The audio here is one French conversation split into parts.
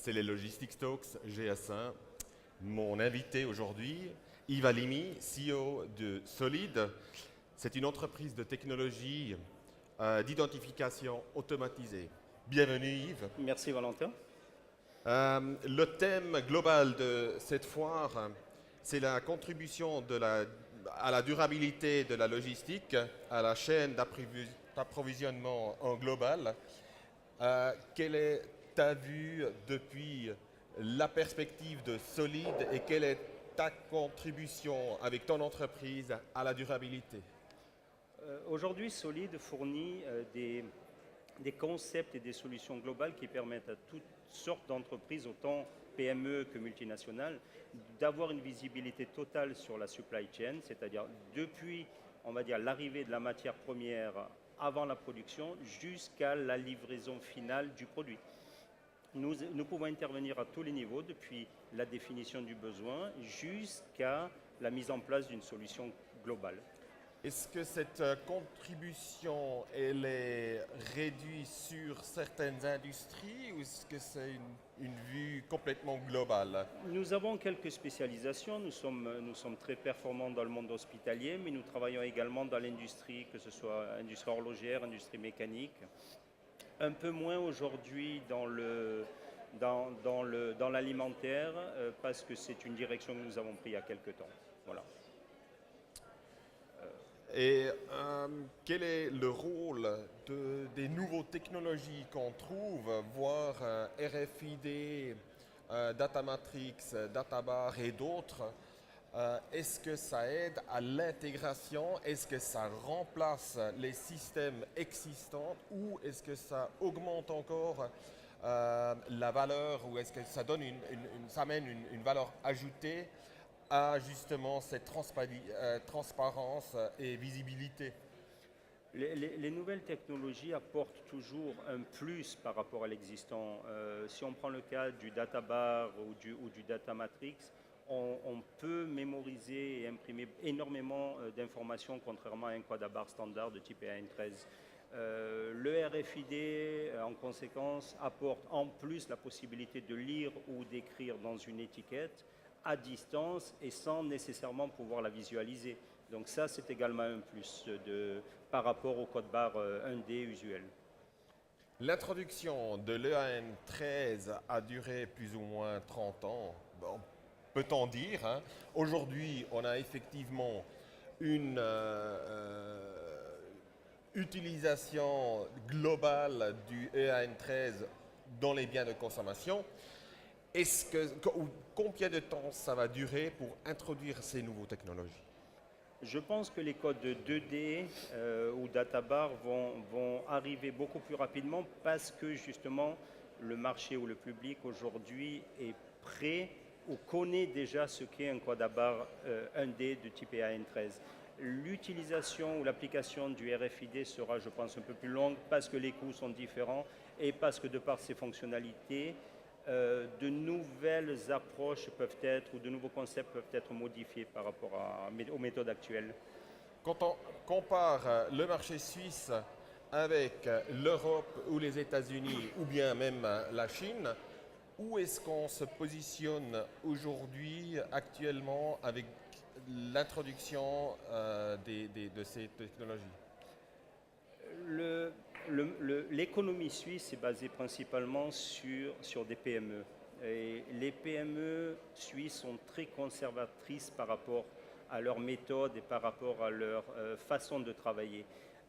c'est les Logistics Talks GS1. Mon invité aujourd'hui, Yves Halimi, CEO de Solid. C'est une entreprise de technologie d'identification automatisée. Bienvenue Yves. Merci Valentin. Le thème global de cette foire, c'est la contribution à la durabilité de la logistique, à la chaîne d'approvisionnement en global. Quelle est ta vue depuis la perspective de Solid et quelle est ta contribution avec ton entreprise à la durabilité? Aujourd'hui, Solid fournit des concepts et des solutions globales qui permettent à toutes sortes d'entreprises, autant PME que multinationales, d'avoir une visibilité totale sur la supply chain, c'est-à-dire depuis, on va dire, l'arrivée de la matière première avant la production jusqu'à la livraison finale du produit. Nous pouvons intervenir à tous les niveaux, depuis la définition du besoin jusqu'à la mise en place d'une solution globale. Est-ce que cette contribution, elle est réduite sur certaines industries ou est-ce que c'est une vue complètement globale? Nous avons quelques spécialisations. Nous sommes très performants dans le monde hospitalier, mais nous travaillons également dans l'industrie, que ce soit industrie horlogère, industrie mécanique. Un peu moins aujourd'hui dans l'alimentaire, parce que c'est une direction que nous avons prise il y a quelques temps. Voilà. Et quel est le rôle des nouvelles technologies qu'on trouve, voire RFID, Datamatrix, Databar et d'autres? Est-ce que ça aide à l'intégration? Est-ce que ça remplace les systèmes existants ou est-ce que ça augmente encore la valeur ou est-ce que ça donne ça amène une valeur ajoutée à justement cette transparence et visibilité? Les nouvelles technologies apportent toujours un plus par rapport à l'existant. Si on prend le cas du Databar ou du Datamatrix, on peut mémoriser et imprimer énormément d'informations contrairement à un quadabar standard de type EAN13. Le RFID, en conséquence, apporte en plus la possibilité de lire ou d'écrire dans une étiquette à distance et sans nécessairement pouvoir la visualiser. Donc ça, c'est également un plus par rapport au code barre 1D usuel. L'introduction de l'EAN13 a duré plus ou moins 30 ans, bon, peut-on dire, hein. Aujourd'hui, on a effectivement une utilisation globale du EAN13 dans les biens de consommation. Combien de temps ça va durer pour introduire ces nouvelles technologies? Je pense que les codes 2D ou Databar vont arriver beaucoup plus rapidement parce que justement le marché ou le public aujourd'hui est prêt ou connaît déjà ce qu'est un quadabar 1D de type EAN13. L'utilisation ou l'application du RFID sera, je pense, un peu plus longue parce que les coûts sont différents et parce que de par ses fonctionnalités, de nouvelles approches peuvent être, ou de nouveaux concepts peuvent être modifiés par rapport aux méthodes actuelles. Quand on compare le marché suisse avec l'Europe ou les États-Unis ou bien même la Chine, où est-ce qu'on se positionne aujourd'hui, actuellement, avec l'introduction de ces technologies? L'économie suisse est basée principalement sur des PME. Et les PME suisses sont très conservatrices par rapport à leurs méthodes et par rapport à leur façon de travailler.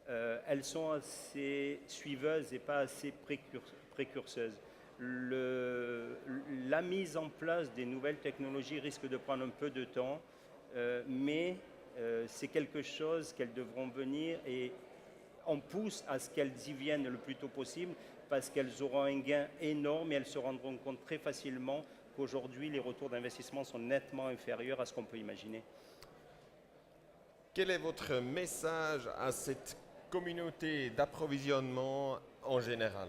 Elles sont assez suiveuses et pas assez précurseuses. La mise en place des nouvelles technologies risque de prendre un peu de temps, mais c'est quelque chose qu'elles devront venir et on pousse à ce qu'elles y viennent le plus tôt possible parce qu'elles auront un gain énorme et elles se rendront compte très facilement qu'aujourd'hui, les retours d'investissement sont nettement inférieurs à ce qu'on peut imaginer. Quel est votre message à cette communauté d'approvisionnement en général?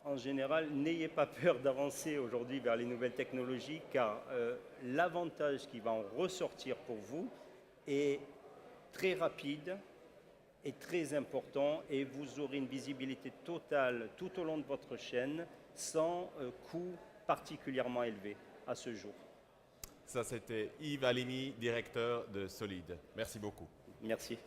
En général, n'ayez pas peur d'avancer aujourd'hui vers les nouvelles technologies car l'avantage qui va en ressortir pour vous est très rapide, est très important et vous aurez une visibilité totale tout au long de votre chaîne sans coût particulièrement élevé à ce jour. Ça, c'était Yves Halimi, directeur de Solid. Merci beaucoup. Merci.